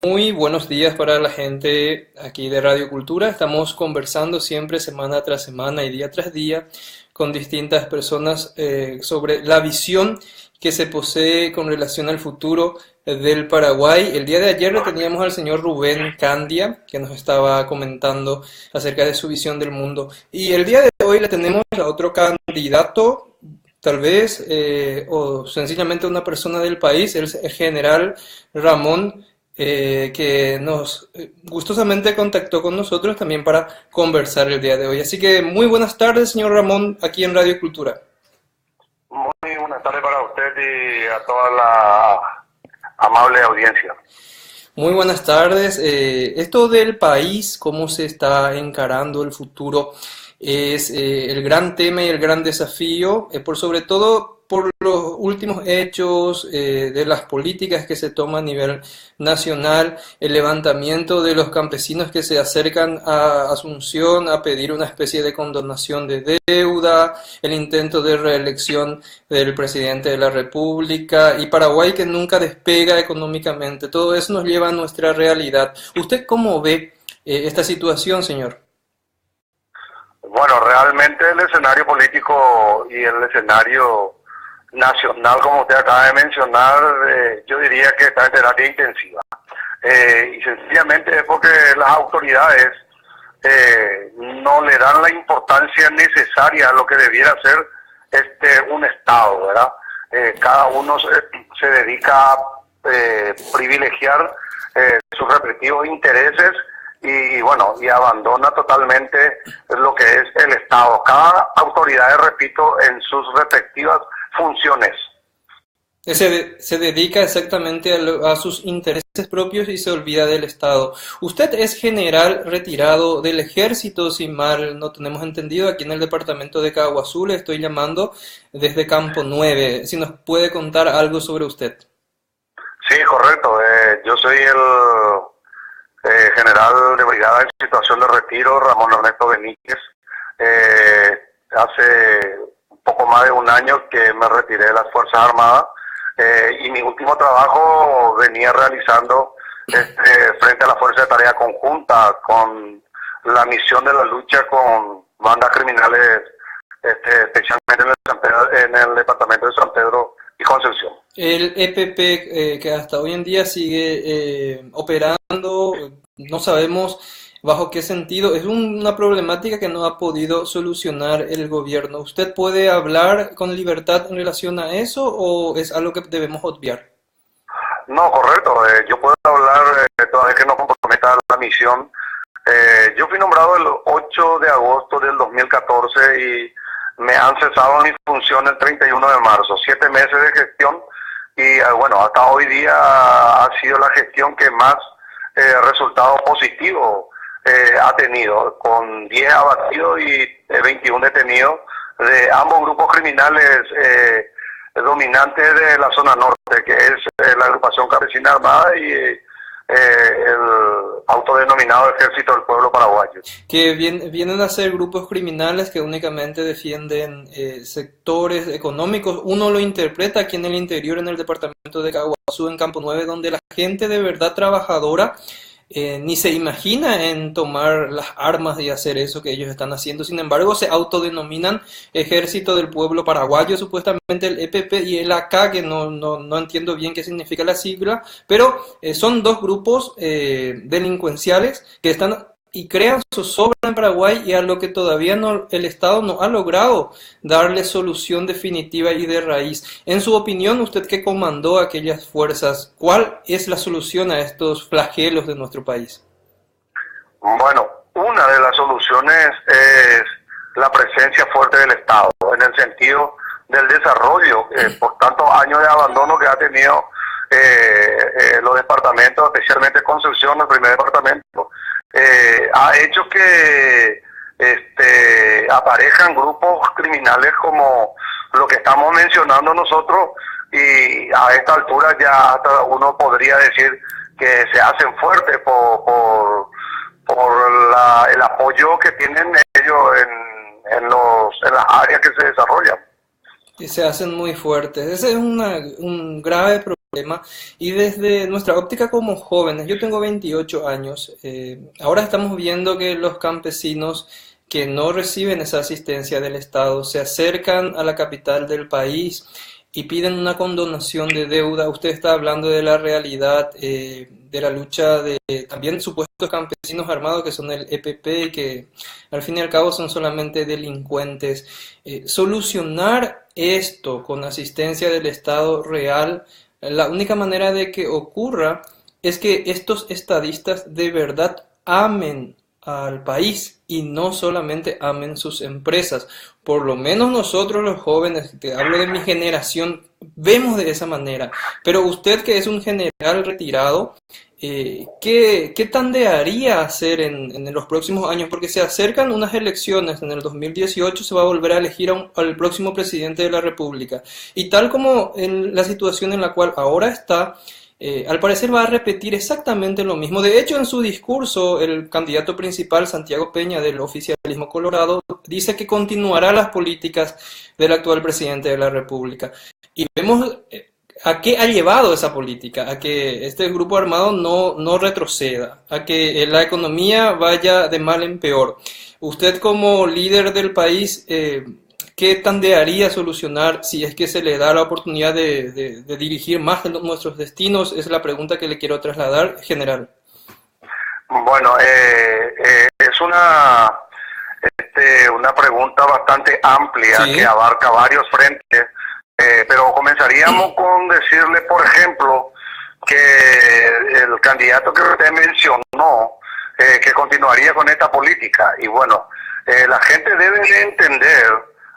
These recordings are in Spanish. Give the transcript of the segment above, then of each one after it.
Muy buenos días para la gente aquí de Radio Cultura. Estamos conversando siempre semana tras semana y día tras día con distintas personas sobre la visión que se posee con relación al futuro del Paraguay. El día de ayer le teníamos al señor Rubén Candia, que nos estaba comentando acerca de su visión del mundo. Y el día de hoy le tenemos a otro candidato, tal vez, o sencillamente una persona del país, el general Ramón, que nos gustosamente contactó con nosotros también para conversar el día de hoy. Así que muy buenas tardes, señor Ramón, aquí en Radio Cultura. Muy buenas tardes para usted y a toda la amable audiencia. Muy buenas tardes. Esto del país, cómo se está encarando el futuro, es el gran tema y el gran desafío, por sobre todo por los últimos hechos de las políticas que se toman a nivel nacional, el levantamiento de los campesinos que se acercan a Asunción a pedir una especie de condonación de deuda, el intento de reelección del presidente de la República y Paraguay que nunca despega económicamente. Todo eso nos lleva a nuestra realidad. ¿Usted cómo ve esta situación, señor? Bueno, realmente el escenario político y el escenario nacional, como usted acaba de mencionar, yo diría que está en terapia intensiva. Y sencillamente es porque las autoridades no le dan la importancia necesaria a lo que debiera ser un Estado, ¿verdad? Cada uno se dedica a privilegiar sus respectivos intereses y bueno, y abandona totalmente lo que es el Estado. Cada autoridad, repito, en sus respectivas funciones. Se dedica exactamente a sus intereses propios y se olvida del Estado. Usted es general retirado del ejército, si mal no tenemos entendido, aquí en el departamento de Caguazú. Le estoy llamando desde Campo 9. Si nos puede contar algo sobre usted. Sí, correcto. Yo soy el general de brigada en situación de retiro, Ramón Ernesto Benítez. Hace un poco más de un año que me retiré de las Fuerzas Armadas. Y mi último trabajo venía realizando frente a la Fuerza de Tarea Conjunta con la misión de la lucha con bandas criminales, especialmente en el departamento de San Pedro y Concepción. El EPP que hasta hoy en día sigue operando, no sabemos bajo qué sentido, es una problemática que no ha podido solucionar el gobierno. ¿Usted puede hablar con libertad en relación a eso o es algo que debemos obviar? No, correcto. Yo puedo hablar toda vez que no comprometa la misión. Yo fui nombrado el 8 de agosto del 2014 y me han cesado en mi función el 31 de marzo. 7 meses de gestión y bueno, hasta hoy día ha sido la gestión que más resultados positivos ha tenido, con 10 abatidos y 21 detenidos de ambos grupos criminales dominantes de la zona norte, que es la agrupación campesina armada y el autodenominado Ejército del Pueblo Paraguayo. Que vienen a ser grupos criminales que únicamente defienden sectores económicos. Uno lo interpreta aquí en el interior, en el departamento de Caguazú, en Campo 9, donde la gente de verdad trabajadora ni se imagina en tomar las armas y hacer eso que ellos están haciendo. Sin embargo, se autodenominan Ejército del Pueblo Paraguayo, supuestamente el EPP y el AK, que no entiendo bien qué significa la sigla, pero son dos grupos delincuenciales que están y crean zozobra en Paraguay y a lo que todavía el Estado no ha logrado darle solución definitiva y de raíz. En su opinión, usted que comandó aquellas fuerzas, ¿cuál es la solución a estos flagelos de nuestro país? Bueno, una de las soluciones es la presencia fuerte del Estado, en el sentido del desarrollo, por tantos años de abandono que ha tenido los departamentos, especialmente Concepción, el primer departamento. Ha hecho que aparezcan grupos criminales como lo que estamos mencionando nosotros y a esta altura ya hasta uno podría decir que se hacen fuertes por el apoyo que tienen ellos en las áreas que se desarrollan. Y se hacen muy fuertes. Ese es un grave problema problema. Y desde nuestra óptica como jóvenes, yo tengo 28 años, ahora estamos viendo que los campesinos que no reciben esa asistencia del Estado se acercan a la capital del país y piden una condonación de deuda. Usted está hablando de la realidad de la lucha de también supuestos campesinos armados que son el EPP y que al fin y al cabo son solamente delincuentes. Solucionar esto con asistencia del Estado real, la única manera de que ocurra es que estos estadistas de verdad amen al país y no solamente amen sus empresas. Por lo menos nosotros los jóvenes, te hablo de mi generación, vemos de esa manera. Pero usted que es un general retirado, ¿qué tandearía hacer en los próximos años? Porque se acercan unas elecciones, en el 2018 se va a volver a elegir al próximo presidente de la República. Y tal como en la situación en la cual ahora está, al parecer va a repetir exactamente lo mismo. De hecho, en su discurso, el candidato principal, Santiago Peña, del oficialismo colorado, dice que continuará las políticas del actual presidente de la República. Y vemos a qué ha llevado esa política, a que este grupo armado no retroceda, a que la economía vaya de mal en peor. Usted como líder del país, ¿qué tandearía solucionar si es que se le da la oportunidad de dirigir más de nuestros destinos? Es la pregunta que le quiero trasladar, general. Bueno, es una pregunta bastante amplia, sí, que abarca varios frentes, pero comenzaríamos con decirle, por ejemplo, que el candidato que usted mencionó, que continuaría con esta política. Y bueno, la gente debe de entender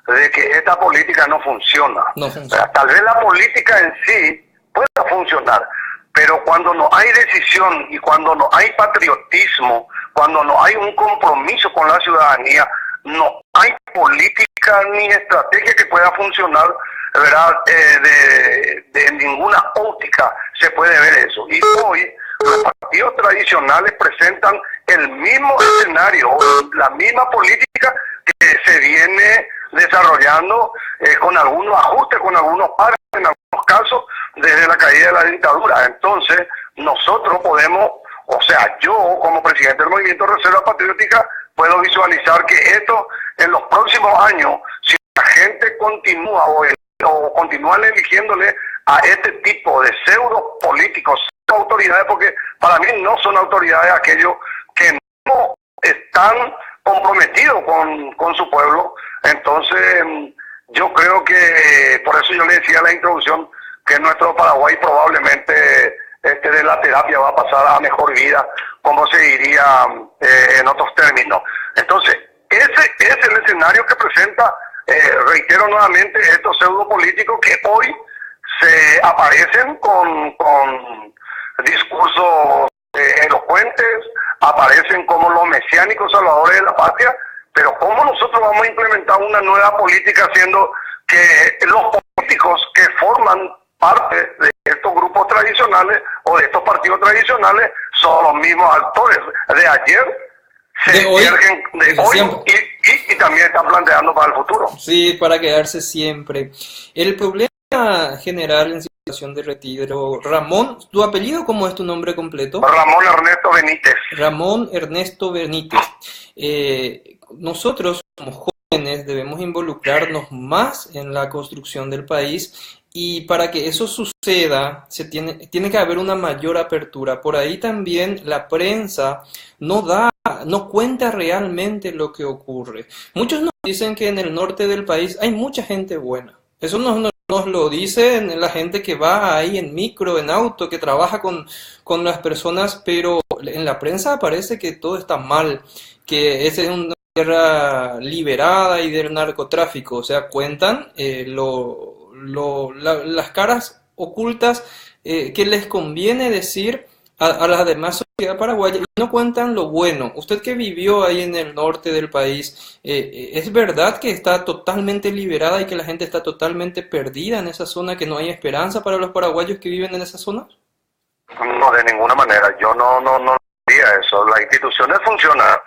de que esta política no funciona. O sea, tal vez la política en sí pueda funcionar, pero cuando no hay decisión y cuando no hay patriotismo, cuando no hay un compromiso con la ciudadanía, no hay política ni estrategia que pueda funcionar, ¿verdad? De ninguna óptica se puede ver eso. Y hoy los partidos tradicionales presentan el mismo escenario, la misma política que se viene desarrollando con algunos ajustes, con algunos pares, en algunos casos, desde la caída de la dictadura. Entonces, nosotros podemos, o sea, yo como presidente del Movimiento Reserva Patriótica, puedo visualizar que esto en los próximos años, si la gente continúa o continúan eligiéndole a este tipo de pseudo políticos, autoridades, porque para mí no son autoridades aquellos que no están comprometidos con su pueblo. Entonces yo creo que, por eso yo le decía en la introducción, que nuestro Paraguay probablemente de la terapia va a pasar a mejor vida, como se diría en otros términos. Entonces, ese es el escenario que presenta, reitero nuevamente, estos pseudo políticos que hoy se aparecen con discursos elocuentes, aparecen como los mesiánicos salvadores de la patria, pero ¿cómo nosotros vamos a implementar una nueva política haciendo que los políticos que forman parte de estos grupos tradicionales o de estos partidos tradicionales son los mismos actores de ayer, de hoy y también están planteando para el futuro? Sí, para quedarse siempre. El problema general en situación de retiro, Ramón, ¿tu apellido cómo es tu nombre completo? Ramón Ernesto Benítez. Ramón Ernesto Benítez. Nosotros como jóvenes debemos involucrarnos más en la construcción del país, y para que eso suceda tiene que haber una mayor apertura. Por ahí también la prensa no cuenta realmente lo que ocurre. Muchos nos dicen que en el norte del país hay mucha gente buena. Eso nos lo dicen la gente que va ahí en micro, en auto, que trabaja con las personas, pero en la prensa parece que todo está mal, que esa es una tierra liberada y del narcotráfico. O sea, cuentan las caras ocultas que les conviene decir a la demás sociedad paraguaya, y no cuentan lo bueno. Usted que vivió ahí en el norte del país, ¿es verdad que está totalmente liberada y que la gente está totalmente perdida en esa zona, que no hay esperanza para los paraguayos que viven en esa zona? No, de ninguna manera. Yo no diría eso. Las instituciones funcionan,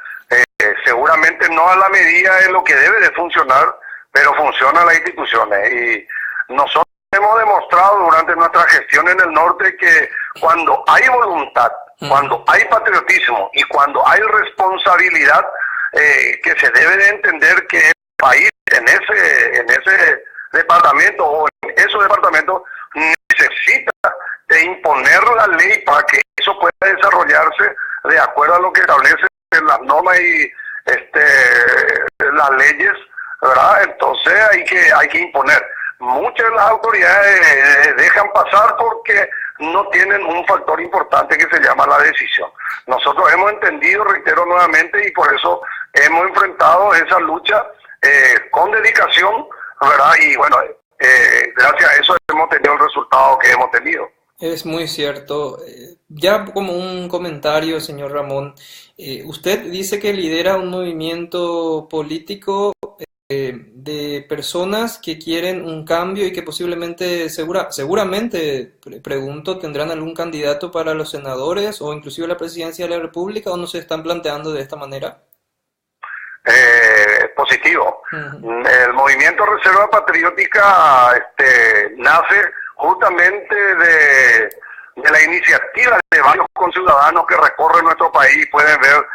seguramente no a la medida de lo que debe de funcionar, pero funcionan las instituciones. Y nosotros hemos demostrado durante nuestra gestión en el norte que cuando hay voluntad, cuando hay patriotismo y cuando hay responsabilidad, que se debe de entender que el país en ese departamento o en esos departamentos necesita de imponer la ley para que eso pueda desarrollarse de acuerdo a lo que establecen las normas y las leyes, ¿verdad? Entonces hay que imponer. Muchas de las autoridades dejan pasar porque no tienen un factor importante que se llama la decisión. Nosotros hemos entendido, reitero nuevamente, y por eso hemos enfrentado esa lucha con dedicación, ¿verdad? Y bueno, gracias a eso hemos tenido el resultado que hemos tenido. Es muy cierto. Ya como un comentario, señor Ramón, usted dice que lidera un movimiento político de personas que quieren un cambio y que posiblemente, seguramente, pregunto, tendrán algún candidato para los senadores o inclusive la presidencia de la República, o no se están planteando de esta manera. Positivo. El movimiento Reserva Patriótica nace justamente de la iniciativa de varios conciudadanos que recorren nuestro país. Pueden ver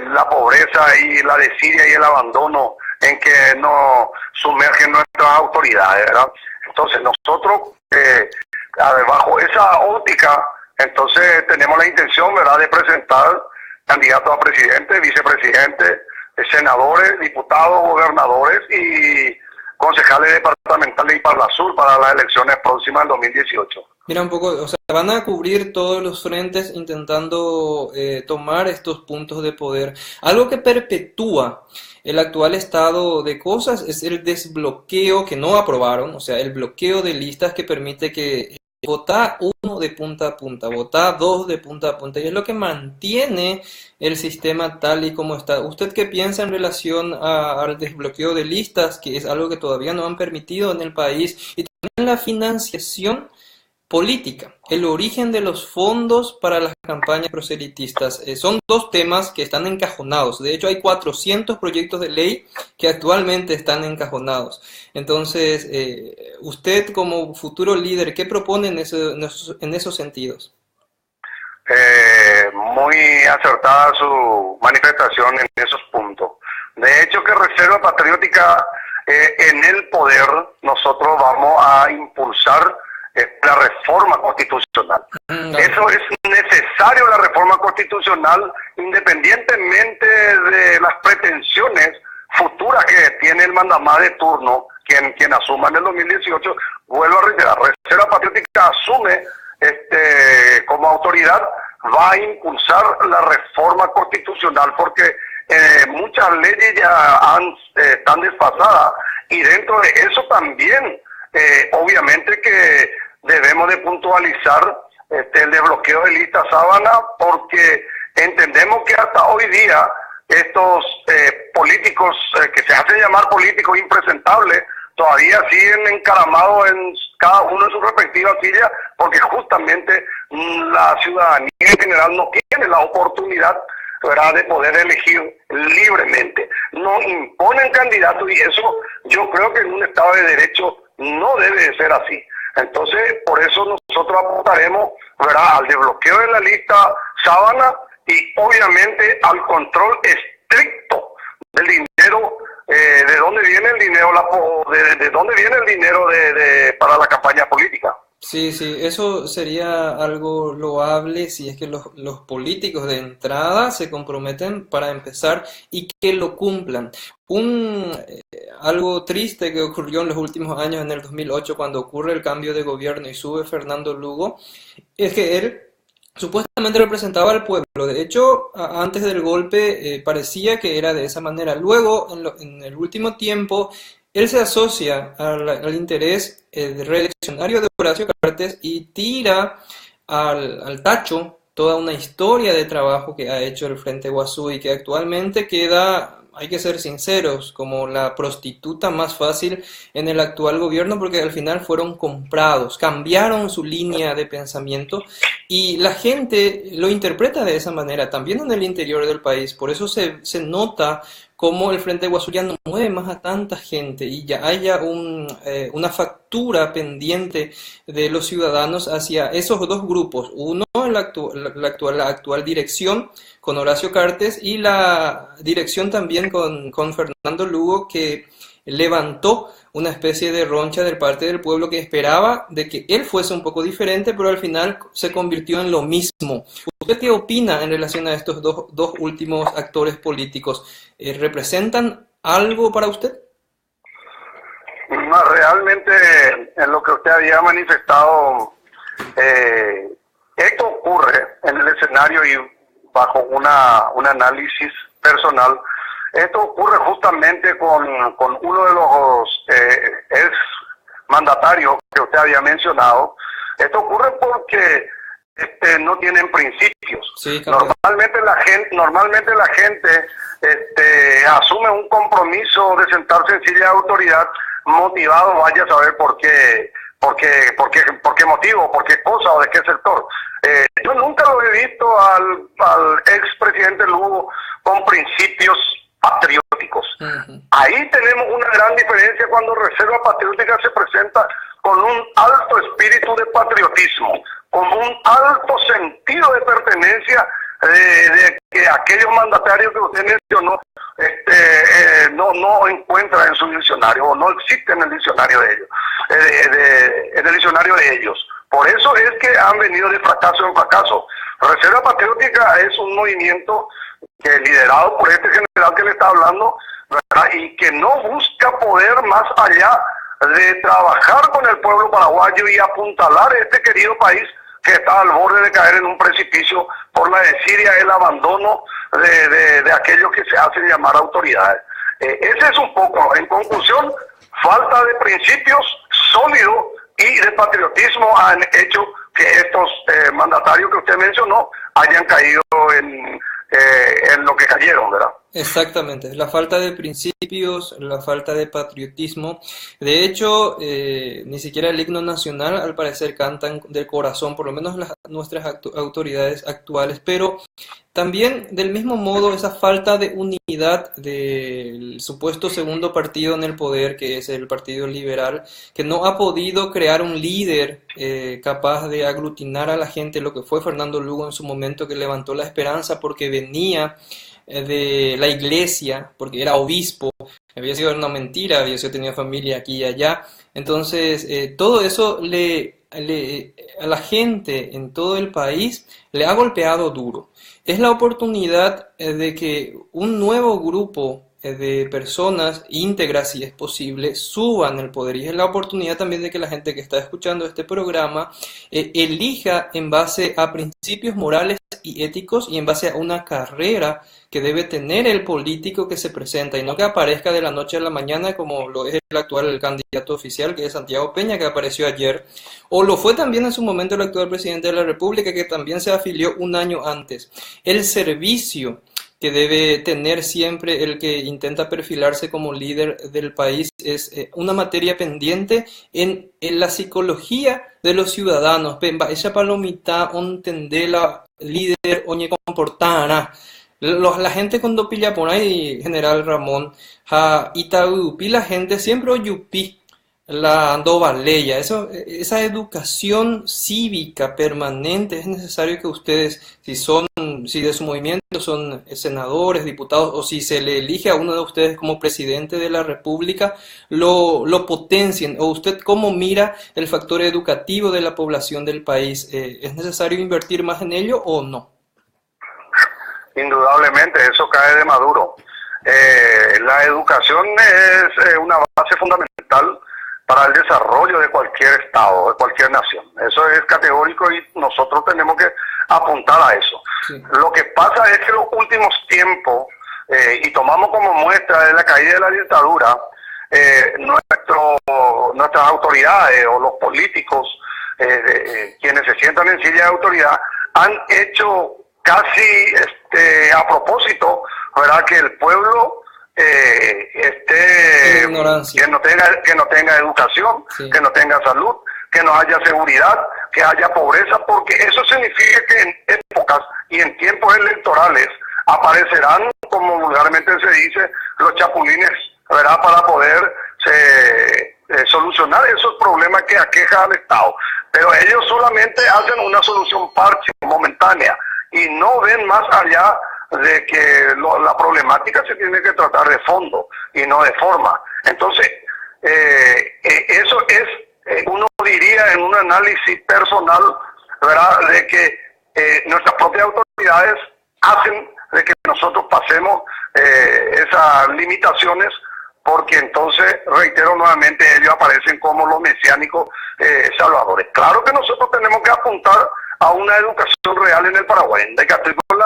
la pobreza y la desidia y el abandono en que nos sumergen nuestras autoridades, ¿verdad? Entonces nosotros, bajo esa óptica, entonces tenemos la intención, ¿verdad?, de presentar candidatos a presidente, vicepresidente, senadores, diputados, gobernadores y concejales departamentales y Parlasur para las elecciones próximas del 2018. Mira un poco, o sea, van a cubrir todos los frentes intentando tomar estos puntos de poder. Algo que perpetúa el actual estado de cosas es el desbloqueo que no aprobaron, o sea, el bloqueo de listas que permite que vota uno de punta a punta, vota dos de punta a punta, y es lo que mantiene el sistema tal y como está. ¿Usted qué piensa en relación al desbloqueo de listas, que es algo que todavía no han permitido en el país, y también la financiación política, el origen de los fondos para las campañas proselitistas? Son dos temas que están encajonados. De hecho, hay 400 proyectos de ley que actualmente están encajonados. Entonces, usted como futuro líder, ¿qué propone en esos sentidos? Muy acertada su manifestación en esos puntos. De hecho, que Reserva Patriótica, en el poder, nosotros vamos a impulsar la reforma constitucional. Eso es necesario, la reforma constitucional, independientemente de las pretensiones futuras que tiene el mandamás de turno, quien asuma en el 2018. Vuelvo a reiterar, Reserva Patriótica asume como autoridad, va a impulsar la reforma constitucional porque muchas leyes ya están desfasadas, y dentro de eso también obviamente que debemos de puntualizar el desbloqueo de lista Sábana, porque entendemos que hasta hoy día estos políticos que se hacen llamar políticos impresentables todavía siguen encaramados en cada uno de sus respectivas sillas, porque justamente la ciudadanía en general no tiene la oportunidad, ¿verdad?, de poder elegir libremente. No imponen candidatos, y eso yo creo que en un Estado de Derecho no debe de ser así. Entonces, por eso nosotros apuntaremos, ¿verdad?, al desbloqueo de la lista Sábana y obviamente al control estricto del dinero, de dónde viene el dinero, de dónde viene el dinero para la campaña política. Sí, eso sería algo loable si es que los políticos de entrada se comprometen para empezar y que lo cumplan. Algo triste que ocurrió en los últimos años, en el 2008, cuando ocurre el cambio de gobierno y sube Fernando Lugo, es que él supuestamente representaba al pueblo. De hecho, antes del golpe parecía que era de esa manera. Luego, en el último tiempo, él se asocia al interés reeleccionario de Horacio Cartes y tira al tacho toda una historia de trabajo que ha hecho el Frente Guasú y que actualmente queda hay que ser sinceros, como la prostituta más fácil en el actual gobierno, porque al final fueron comprados, cambiaron su línea de pensamiento y la gente lo interpreta de esa manera, también en el interior del país. Por eso se nota cómo el Frente Guasú ya no mueve más a tanta gente y ya haya una factura pendiente de los ciudadanos hacia esos dos grupos. Uno, la actual dirección con Horacio Cartes y la dirección también con Fernando Lugo, que levantó una especie de roncha de parte del pueblo que esperaba de que él fuese un poco diferente, pero al final se convirtió en lo mismo. ¿Usted qué opina en relación a estos dos últimos actores políticos? ¿Representan algo para usted? No, realmente, en lo que usted había manifestado, esto ocurre en el escenario y bajo un análisis personal. Esto ocurre justamente con uno de los ex mandatarios que usted había mencionado. Esto ocurre porque no tienen principios. Sí, normalmente la gente asume un compromiso de sentarse en silla de autoridad motivado, vaya a saber por qué motivo, por qué cosa o de qué sector. Yo nunca lo he visto al expresidente Lugo con principios patrióticos. Ahí tenemos una gran diferencia cuando Reserva Patriótica se presenta con un alto espíritu de patriotismo, con un alto sentido de pertenencia de que aquellos mandatarios que usted mencionó no encuentra en su diccionario o no existe en el diccionario de ellos, en el diccionario de ellos. Por eso es que han venido de fracaso en fracaso. Reserva Patriótica es un movimiento que liderado por este general que le está hablando, ¿verdad? Y que no busca poder más allá de trabajar con el pueblo paraguayo y apuntalar este querido país que está al borde de caer en un precipicio por la desidia, el abandono de aquellos que se hacen llamar autoridades. Ese es un poco, en conclusión, falta de principios sólidos y de patriotismo han hecho que estos mandatarios que usted mencionó hayan caído en lo que cayeron, ¿verdad? Exactamente, la falta de principios, la falta de patriotismo. De hecho, ni siquiera el himno nacional al parecer cantan del corazón, por lo menos nuestras autoridades actuales, pero también del mismo modo esa falta de unidad del supuesto segundo partido en el poder, que es el Partido Liberal, que no ha podido crear un líder capaz de aglutinar a la gente, lo que fue Fernando Lugo en su momento, que levantó la esperanza porque venía de la iglesia, porque era obispo, había sido una mentira, había sido tenido familia aquí y allá. Entonces, todo eso a la gente en todo el país le ha golpeado duro. Es la oportunidad de que un nuevo grupo de personas íntegras, si es posible, suban el poder, y es la oportunidad también de que la gente que está escuchando este programa elija en base a principios morales y éticos y en base a una carrera que debe tener el político que se presenta, y no que aparezca de la noche a la mañana como lo es el actual candidato oficial, que es Santiago Peña, que apareció ayer, o lo fue también en su momento el actual presidente de la República, que también se afilió un año antes. El servicio que debe tener siempre el que intenta perfilarse como líder del país es una materia pendiente en la psicología de los ciudadanos. Esa palomita ontendela líder oñe comportana. La gente cuando pilla por ahí, General Ramón, Itaúpi, la gente siempre oyupi la andovaleya. Esa educación cívica permanente es necesario que ustedes, si de su movimiento son senadores, diputados, o si se le elige a uno de ustedes como presidente de la República, lo potencien. ¿O usted cómo mira el factor educativo de la población del país? ¿Es necesario invertir más en ello o no? Indudablemente, eso cae de maduro. La educación es una base fundamental para el desarrollo de cualquier estado, de cualquier nación. Eso es categórico y nosotros tenemos que apuntar a eso. Sí. Lo que pasa es que en los últimos tiempos, y tomamos como muestra de la caída de la dictadura, nuestras autoridades o los políticos, quienes se sientan en silla de autoridad, han hecho casi a propósito, ¿verdad?, que el pueblo ignorancia. que no tenga educación, Sí. que no tenga salud, que no haya seguridad, que haya pobreza, porque eso significa que en épocas y en tiempos electorales aparecerán, como vulgarmente se dice, los chapulines, ¿verdad?, para poder solucionar esos problemas que aqueja al Estado. Pero ellos solamente hacen una solución parche, momentánea, y no ven más allá de que la problemática se tiene que tratar de fondo y no de forma. Entonces, eso es, uno diría en un análisis personal, ¿verdad?, de que nuestras propias autoridades hacen de que nosotros pasemos esas limitaciones, porque entonces, reitero nuevamente, ellos aparecen como los mesiánicos salvadores. Claro que nosotros tenemos que apuntar a una educación real en el Paraguay, de que estoy con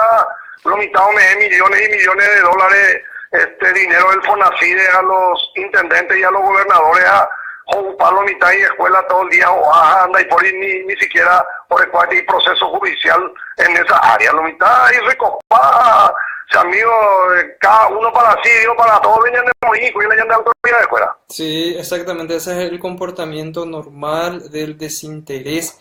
los mitad de millones y millones de dólares dinero del FONACIDE a los intendentes y a los gobernadores a ocupar la mitad y escuela todo el día, o anda y por ahí ni siquiera por el cual hay proceso judicial en esa área. La mitad y recopa, si amigo, cada uno para sí, Dios para todos, venían de México y venían de autoridad de fuera. Sí, exactamente, ese es el comportamiento normal del desinterés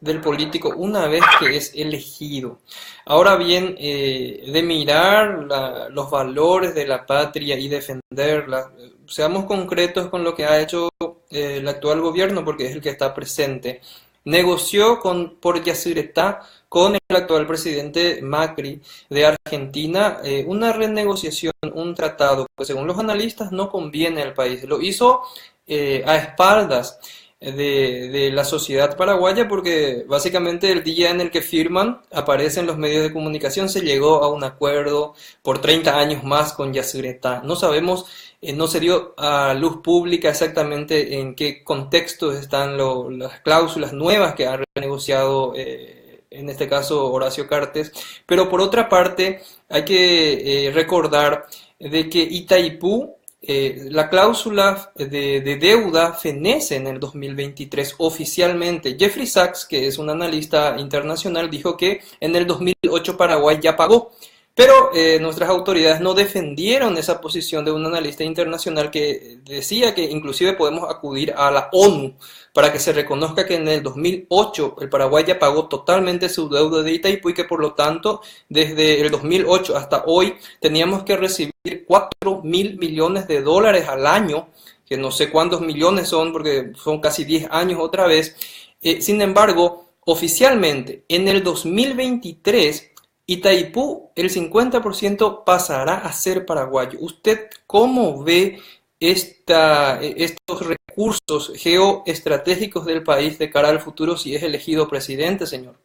del político una vez que es elegido. Ahora bien, de mirar los valores de la patria y defenderla, seamos concretos con lo que ha hecho el actual gobierno, porque es el que está presente. Negoció por Yacyretá con el actual presidente Macri de Argentina una renegociación, un tratado que según los analistas no conviene al país. Lo hizo a espaldas de la sociedad paraguaya, porque básicamente el día en el que firman, aparecen los medios de comunicación, se llegó a un acuerdo por 30 años más con Yacyretá. No sabemos, no se dio a luz pública exactamente en qué contextos están las cláusulas nuevas que ha renegociado en este caso Horacio Cartes, pero por otra parte hay que recordar de que Itaipú, la cláusula de deuda fenece en el 2023 oficialmente. Jeffrey Sachs, que es un analista internacional, dijo que en el 2008 Paraguay ya pagó, pero nuestras autoridades no defendieron esa posición de un analista internacional que decía que inclusive podemos acudir a la ONU para que se reconozca que en el 2008 el Paraguay ya pagó totalmente su deuda de Itaipú y que por lo tanto desde el 2008 hasta hoy teníamos que recibir 4.000 millones de dólares al año, que no sé cuántos millones son porque son casi 10 años otra vez. Sin embargo, oficialmente en el 2023 Itaipú, el 50% pasará a ser paraguayo. ¿Usted cómo ve estos recursos geoestratégicos del país de cara al futuro si es elegido presidente, señor?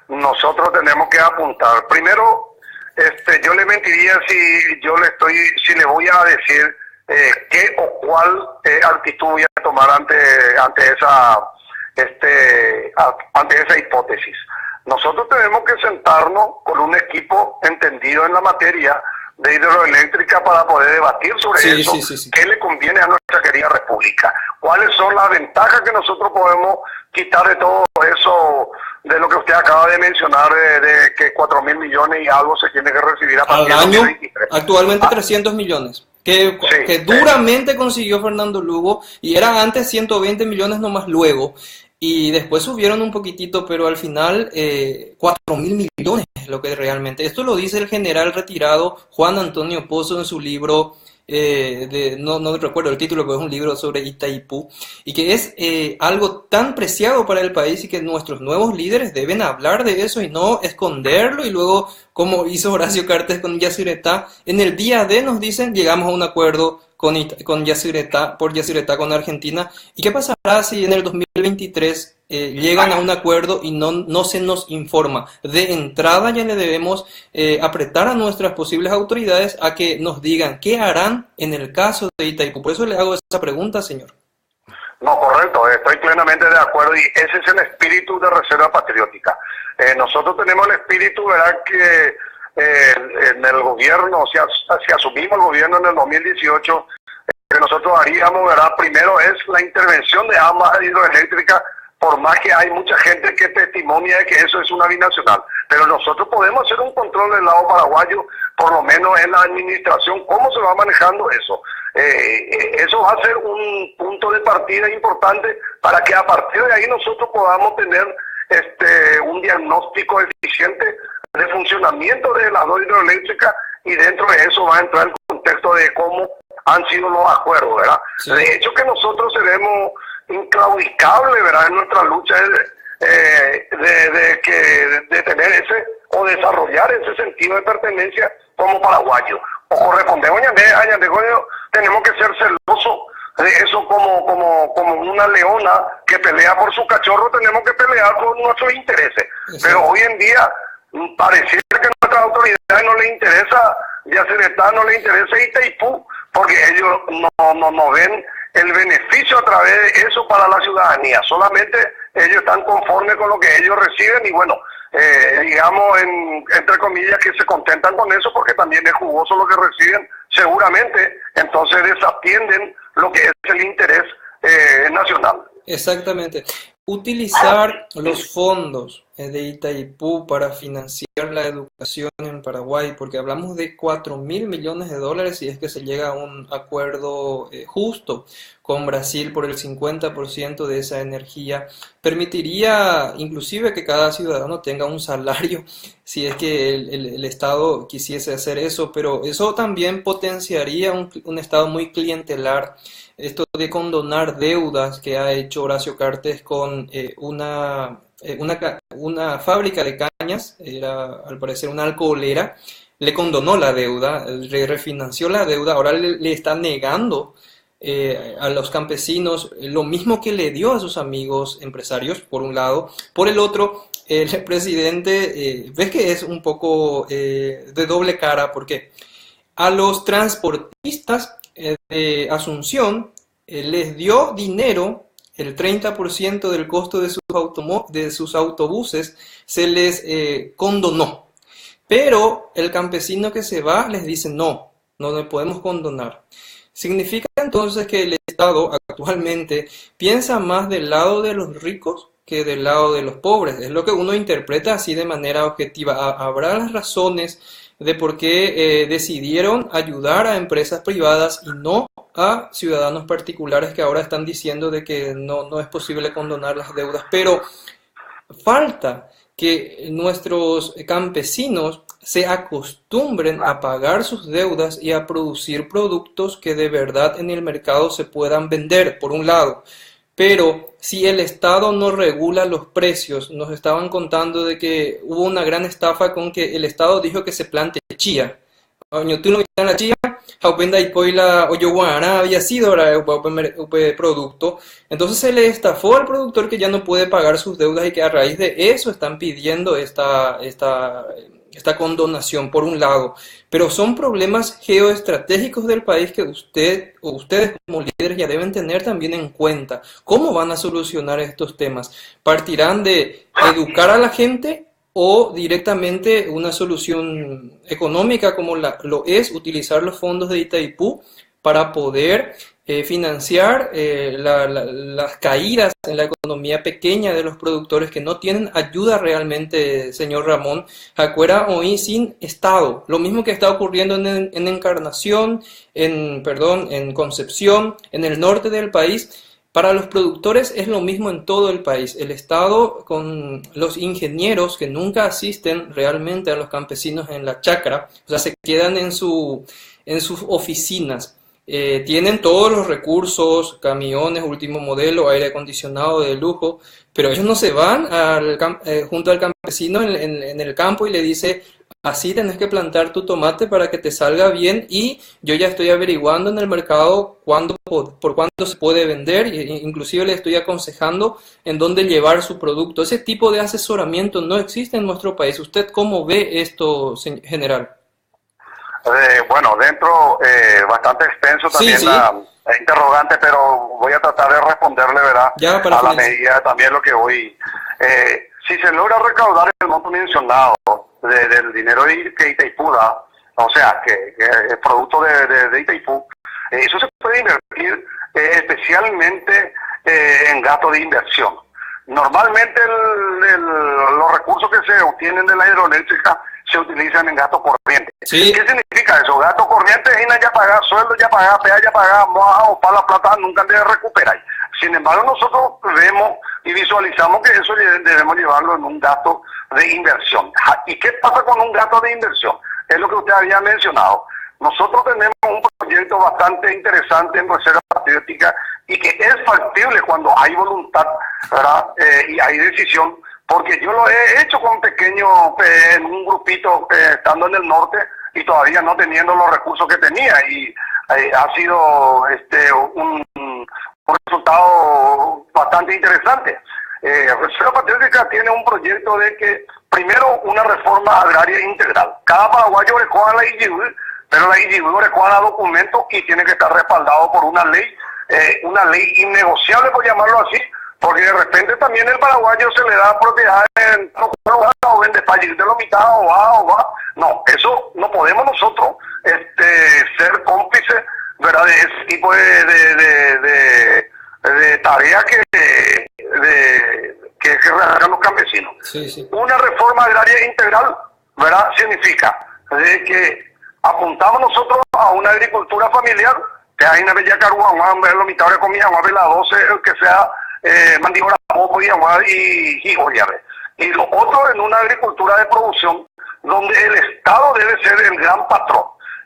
Nosotros tenemos que apuntar. Primero, yo le mentiría si le voy a decir qué o cuál actitud voy a tomar ante esa hipótesis. Nosotros tenemos que sentarnos con un equipo entendido en la materia de hidroeléctrica para poder debatir sobre eso, qué le conviene a nuestra querida república, cuáles son las ventajas que nosotros podemos quitar de todo eso, de lo que usted acaba de mencionar, de que 4.000 millones y algo se tiene que recibir a partir al año, de 2023. Actualmente 300 millones. Que duramente consiguió Fernando Lugo, y eran antes 120 millones nomás luego, y después subieron un poquitito, pero al final 4.000 millones es lo que realmente. Esto lo dice el general retirado Juan Antonio Pozo en su libro, no recuerdo el título, pero es un libro sobre Itaipú, y que es algo tan preciado para el país y que nuestros nuevos líderes deben hablar de eso y no esconderlo, y luego, como hizo Horacio Cartes con Yacyretá, en el día D nos dicen llegamos a un acuerdo con Yacyretá, por Yacyretá con Argentina. ¿Y qué pasará si en el 2023 llegan a un acuerdo y no se nos informa? De entrada ya le debemos apretar a nuestras posibles autoridades a que nos digan qué harán en el caso de Itaipú. Por eso le hago esa pregunta, señor. No, correcto, estoy plenamente de acuerdo, y ese es el espíritu de Reserva Patriótica. Nosotros tenemos el espíritu, ¿verdad?, que en el gobierno, si asumimos el gobierno en el 2018, que nosotros haríamos, ¿verdad?, primero es la intervención de ambas hidroeléctricas, por más que hay mucha gente que testimonia de que eso es una binacional, pero nosotros podemos hacer un control hacerlo del lado paraguayo, por lo menos en la administración, cómo se va manejando eso. Eso va a ser un punto de partida importante para que a partir de ahí nosotros podamos tener un diagnóstico eficiente de funcionamiento de las dos hidroeléctricas, y dentro de eso va a entrar el contexto de cómo han sido los acuerdos, ¿verdad? Sí. De hecho que nosotros seremos inclaudicables, ¿verdad?, en nuestra lucha de tener ese o desarrollar ese sentido de pertenencia como paraguayos. O correspondemos tenemos que ser celosos de eso como una leona que pelea por su cachorro, tenemos que pelear por nuestros intereses. Sí. Pero hoy en día pareciera que a nuestras autoridades no les interesa Yacyretá, no les interesa Itaipú, porque ellos no ven el beneficio a través de eso para la ciudadanía. Solamente ellos están conformes con lo que ellos reciben y bueno, digamos entre comillas que se contentan con eso porque también es jugoso lo que reciben seguramente, entonces desatienden lo que es el interés nacional. Exactamente. Utilizar los fondos de Itaipú para financiar la educación en Paraguay, porque hablamos de 4.000 millones de dólares si es que se llega a un acuerdo justo con Brasil por el 50% de esa energía, permitiría inclusive que cada ciudadano tenga un salario si es que el Estado quisiese hacer eso, pero eso también potenciaría un Estado muy clientelar. Esto de condonar deudas que ha hecho Horacio Cartes con una fábrica de cañas, era al parecer una alcoholera, le condonó la deuda, refinanció la deuda, ahora le está negando a los campesinos lo mismo que le dio a sus amigos empresarios, por un lado. Por el otro, el presidente, ves que es un poco de doble cara, porque a los transportistas de Asunción les dio dinero, el 30% del costo de sus autobuses se les condonó, pero el campesino que se va les dice no le podemos condonar. Significa entonces que el Estado actualmente piensa más del lado de los ricos que del lado de los pobres, es lo que uno interpreta así de manera objetiva. Habrá las razones de por qué decidieron ayudar a empresas privadas y no a ciudadanos particulares que ahora están diciendo de que no es posible condonar las deudas, pero falta que nuestros campesinos se acostumbren a pagar sus deudas y a producir productos que de verdad en el mercado se puedan vender, por un lado. Pero si el Estado no regula los precios, nos estaban contando de que hubo una gran estafa con que el Estado dijo que se plante chía. La chía, había sido el producto. Entonces se le estafó al productor que ya no puede pagar sus deudas y que a raíz de eso están pidiendo esta condonación, por un lado. Pero son problemas geoestratégicos del país que ustedes como líderes ya deben tener también en cuenta. ¿Cómo van a solucionar estos temas? ¿Partirán de educar a la gente o directamente una solución económica como lo es utilizar los fondos de Itaipú para poder financiar las caídas en la economía pequeña de los productores que no tienen ayuda realmente, señor Ramón? Acuera hoy sin Estado, lo mismo que está ocurriendo en Encarnación, en Concepción, en el norte del país. Para los productores es lo mismo en todo el país. El Estado, con los ingenieros que nunca asisten realmente a los campesinos en la chacra, o sea, se quedan en sus oficinas. Tienen todos los recursos, camiones, último modelo, aire acondicionado de lujo, pero ellos no se van junto al campesino en el campo y le dice: así tenés que plantar tu tomate para que te salga bien, y yo ya estoy averiguando en el mercado por cuánto se puede vender, e inclusive le estoy aconsejando en dónde llevar su producto. Ese tipo de asesoramiento no existe en nuestro país. ¿Usted cómo ve esto, general? Bueno, dentro bastante extenso también sí. La interrogante, pero voy a tratar de responderle, ¿verdad? Ya, a la medida también lo que voy. Si se logra recaudar el monto mencionado del dinero que Itaipú da, o sea, que es producto de Itaipú, eso se puede invertir especialmente en gasto de inversión. Normalmente los recursos que se obtienen de la hidroeléctrica se utilizan en gasto corriente. Sí. ¿Qué significa eso? Gasto corriente es ya pagar sueldo, ya pagar peaje, ya pagar moja o para la plata, nunca debe recuperar. Sin embargo, nosotros vemos y visualizamos que eso debemos llevarlo en un gasto de inversión. ¿Y qué pasa con un gasto de inversión? Es lo que usted había mencionado. Nosotros tenemos un proyecto bastante interesante en reserva patriótica y que es factible cuando hay voluntad, ¿verdad? Y hay decisión, porque yo lo he hecho con pequeño, en un grupito, estando en el norte y todavía no teniendo los recursos que tenía, y ha sido un resultado bastante interesante. Reserva Patriótica tiene un proyecto de que, primero, una reforma agraria integral. Cada paraguayo recuerda la IGV, pero la IGV recuerda documentos y tiene que estar respaldado por una ley innegociable, por llamarlo así, porque de repente también el paraguayo se le da propiedad en lugar, o vende país de la mitad, o va. No, eso no podemos nosotros ser cómplices, ¿verdad?, de ese tipo de tarea que realizan los campesinos. Sí, sí. Una reforma agraria integral, ¿verdad?, significa de que apuntamos nosotros a una agricultura familiar, que hay una bella caruana, lo mitad de comida, la 12, que sea mandíbula, poco y joyare. Y lo otro en una agricultura de producción, donde el Estado debe ser el gran patrón.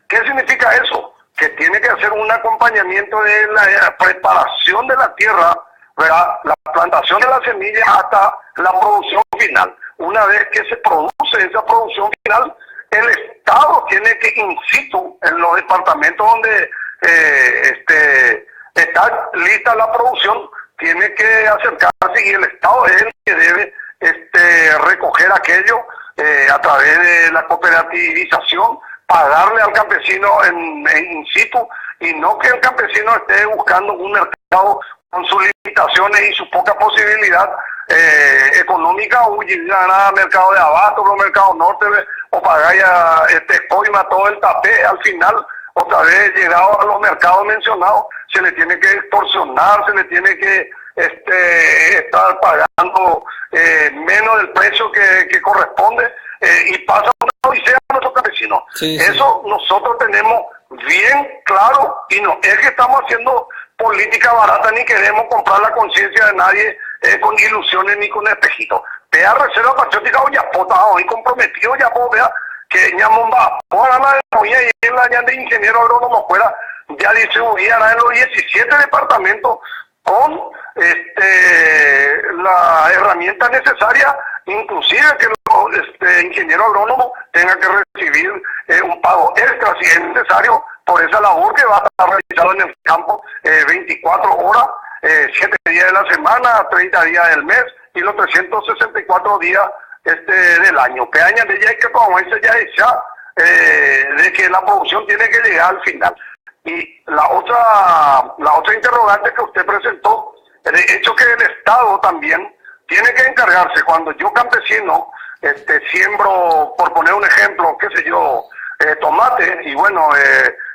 ¿Qué significa eso? Que tiene que hacer un acompañamiento de la preparación de la tierra, ¿verdad?, la plantación de la semilla hasta la producción final. Una vez que se produce esa producción final, el Estado tiene que, in situ, en los departamentos donde está lista la producción, tiene que acercarse, y el Estado es el que debe recoger aquello a través de la cooperativización, pagarle al campesino in situ, y no que el campesino esté buscando un mercado con sus limitaciones y su poca posibilidad económica, o llegar al mercado de abasto, o mercado norte, o pagar ya coima todo el tapé. Al final, otra vez llegado a los mercados mencionados, se le tiene que extorsionar, se le tiene que estar pagando menos del precio que corresponde, y pasa una odisea a nuestros campesinos. Sí, eso sí. Nosotros tenemos bien claro, y no es que estamos haciendo política barata ni queremos comprar la conciencia de nadie con ilusiones ni con espejitos. Vea Reserva Patriótica Oyapota, hoy comprometido ya vea que ñamomba, por la de y la de ingeniero agrónomo fuera, ya distribuían en los 17 departamentos con la herramienta necesaria, inclusive que el ingeniero agrónomo tenga que recibir un pago extra si es necesario por esa labor que va a estar realizado en el campo 24 horas, 7 días de la semana, 30 días del mes y los 364 días del año. Que años de ya hay que tomarse ya de que la producción tiene que llegar al final. Y la otra interrogante que usted presentó, de hecho que el Estado también tiene que encargarse. Cuando yo, campesino, siembro, por poner un ejemplo, qué sé yo, tomate, y bueno,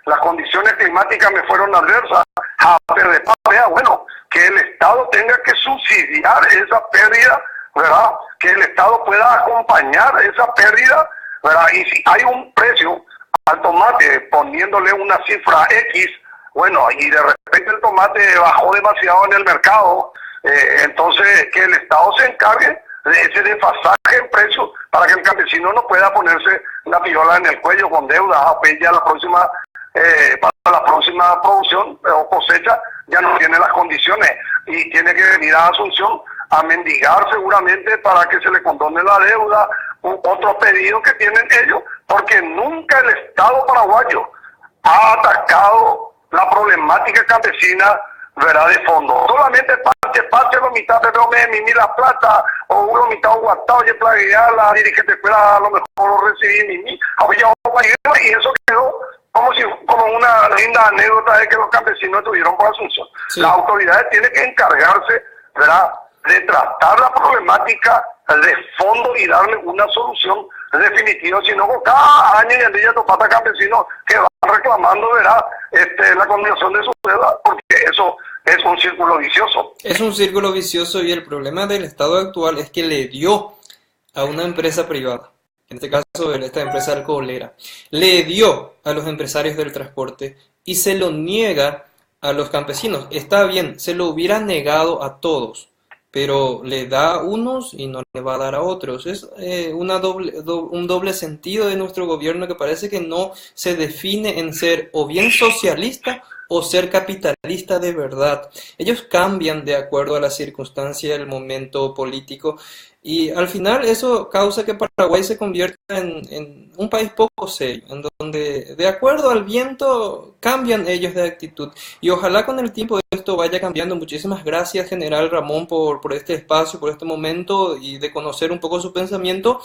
las condiciones climáticas me fueron adversas, a perder, bueno, que el Estado tenga que subsidiar esa pérdida, ¿verdad?, que el Estado pueda acompañar esa pérdida, ¿verdad?, y si hay un precio al tomate poniéndole una cifra X, bueno, y de repente el tomate bajó demasiado en el mercado, entonces que el Estado se encargue de ese desfasaje en precios para que el campesino no pueda ponerse la piola en el cuello con deuda, ya la próxima para la próxima producción o cosecha ya no tiene las condiciones y tiene que venir a Asunción a mendigar seguramente para que se le condone la deuda u otros pedidos que tienen ellos, porque nunca el Estado paraguayo ha atacado la problemática campesina, ¿verdad?, de fondo. Solamente parte lo mitad, pero mi la plata, o uno mitad guatado, y plaguear la dirigente fuera a lo mejor lo recibí, y eso quedó como una linda anécdota de que los campesinos estuvieron por Asunción. Sí. Las autoridades tienen que encargarse, ¿verdad?, de tratar la problemática de fondo y darle una solución definitiva, sino que cada año y en día topata campesinos que van reclamando, ¿verdad?, la condición de su deuda, porque eso es un círculo vicioso. Es un círculo vicioso, y el problema del Estado actual es que le dio a una empresa privada en este caso esta empresa alcoholera, le dio a los empresarios del transporte y se lo niega a los campesinos. Está bien, se lo hubiera negado a todos, pero le da a unos y no le va a dar a otros. Es un doble sentido de nuestro gobierno que parece que no se define en ser o bien socialista o ser capitalista de verdad. Ellos cambian de acuerdo a la circunstancia, el momento político, y al final eso causa que Paraguay se convierta en un país poco serio, en donde de acuerdo al viento cambian ellos de actitud. Y ojalá con el tiempo esto vaya cambiando. Muchísimas gracias, General Ramón, por este espacio, por este momento y de conocer un poco su pensamiento.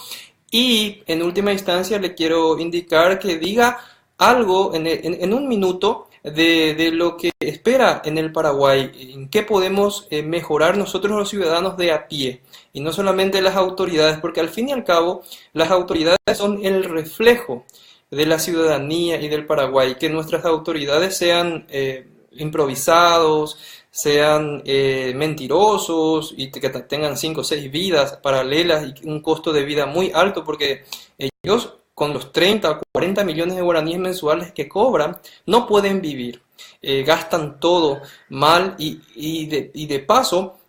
Y en última instancia le quiero indicar que diga algo en un minuto de lo que espera en el Paraguay, en qué podemos mejorar nosotros los ciudadanos de a pie, y no solamente las autoridades, porque al fin y al cabo las autoridades son el reflejo de la ciudadanía y del Paraguay. Que nuestras autoridades sean improvisados, sean mentirosos y que tengan 5 o 6 vidas paralelas y un costo de vida muy alto, porque ellos con los 30 o 40 millones de guaraníes mensuales que cobran, no pueden vivir. Gastan todo mal y de paso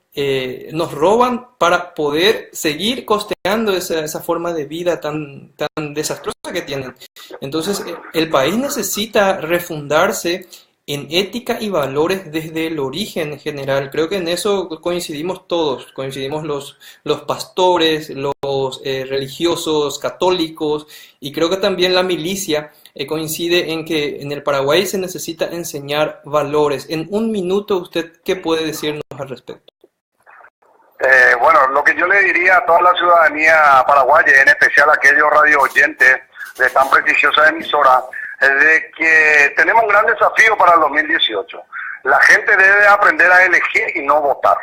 nos roban para poder seguir costeando esa forma de vida tan desastrosa que tienen. Entonces, el país necesita refundarse en ética y valores desde el origen general. Creo que en eso coincidimos todos, coincidimos los pastores, los religiosos católicos, y creo que también la milicia coincide en que en el Paraguay se necesita enseñar valores. En un minuto, ¿usted qué puede decirnos al respecto? Bueno, lo que yo le diría a toda la ciudadanía paraguaya, en especial a aquellos radio oyentes de tan prestigiosa emisora, de que tenemos un gran desafío para el 2018. La gente debe aprender a elegir y no votar,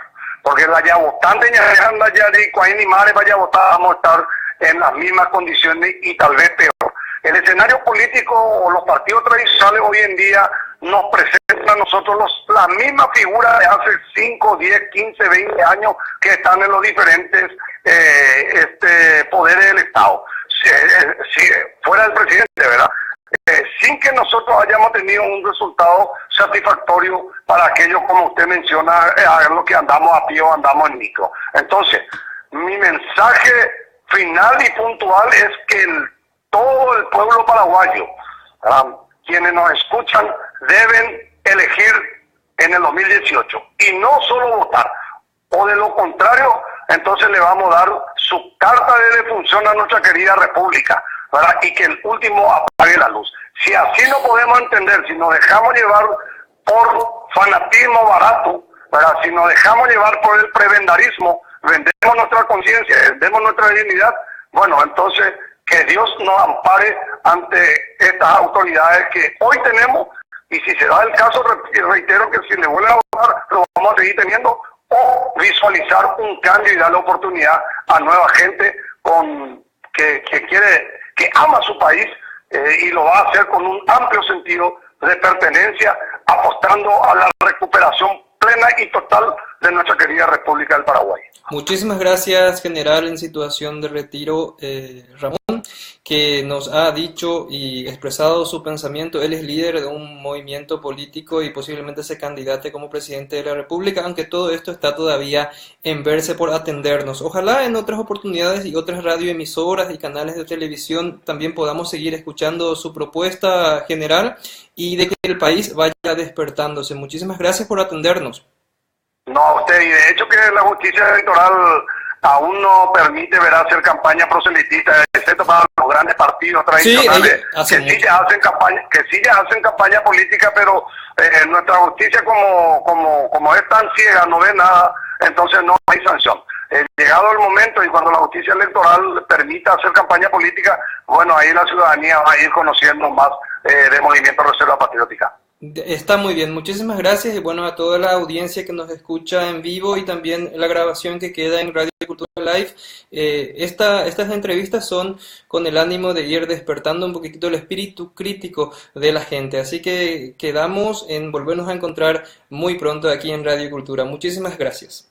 porque la ya votante ya de Coaín y Mare vaya a votar, vamos a estar en las mismas condiciones y tal vez peor. El escenario político o los partidos tradicionales hoy en día nos presentan a nosotros las mismas figuras de hace 5, 10, 15, 20 años que están en los diferentes poderes del Estado. Si fuera el presidente, ¿verdad? Sin que nosotros hayamos tenido un resultado satisfactorio para aquellos, como usted menciona, a lo que andamos a pie o andamos en micro. Entonces, mi mensaje final y puntual es que todo el pueblo paraguayo, quienes nos escuchan, deben elegir en el 2018 y no solo votar, o de lo contrario, entonces le vamos a dar su carta de defunción a nuestra querida república, ¿verdad? Y que el último apague la luz. Si así no podemos entender, si nos dejamos llevar por fanatismo barato, ¿verdad? Si nos dejamos llevar por el prebendarismo, vendemos nuestra conciencia, vendemos nuestra dignidad, bueno, entonces que Dios nos ampare ante estas autoridades que hoy tenemos, y si se da el caso, reitero que si le vuelven a votar, lo vamos a seguir teniendo, o visualizar un cambio y darle oportunidad a nueva gente que ama su país, y lo va a hacer con un amplio sentido de pertenencia, apostando a la recuperación plena y total de nuestra querida República del Paraguay. Muchísimas gracias, general en situación de retiro, Ramón, que nos ha dicho y expresado su pensamiento. Él es líder de un movimiento político y posiblemente se candidate como presidente de la República, aunque todo esto está todavía en verse por atendernos. Ojalá en otras oportunidades y otras radioemisoras y canales de televisión también podamos seguir escuchando su propuesta, general, y de que el país vaya despertándose. Muchísimas gracias por atendernos. No, usted, y de hecho que la justicia electoral aún no permite, verá, hacer campaña proselitista, excepto para los grandes partidos tradicionales, sí, que sí ya hacen campaña política, pero nuestra justicia como es tan ciega, no ve nada, entonces no hay sanción. Llegado el momento y cuando la justicia electoral permita hacer campaña política, bueno, ahí la ciudadanía va a ir conociendo más de Movimiento Reserva Patriótica. Está muy bien, muchísimas gracias, y bueno, a toda la audiencia que nos escucha en vivo y también la grabación que queda en Radio Cultura Live. Estas entrevistas son con el ánimo de ir despertando un poquitito el espíritu crítico de la gente, así que quedamos en volvernos a encontrar muy pronto aquí en Radio Cultura. Muchísimas gracias.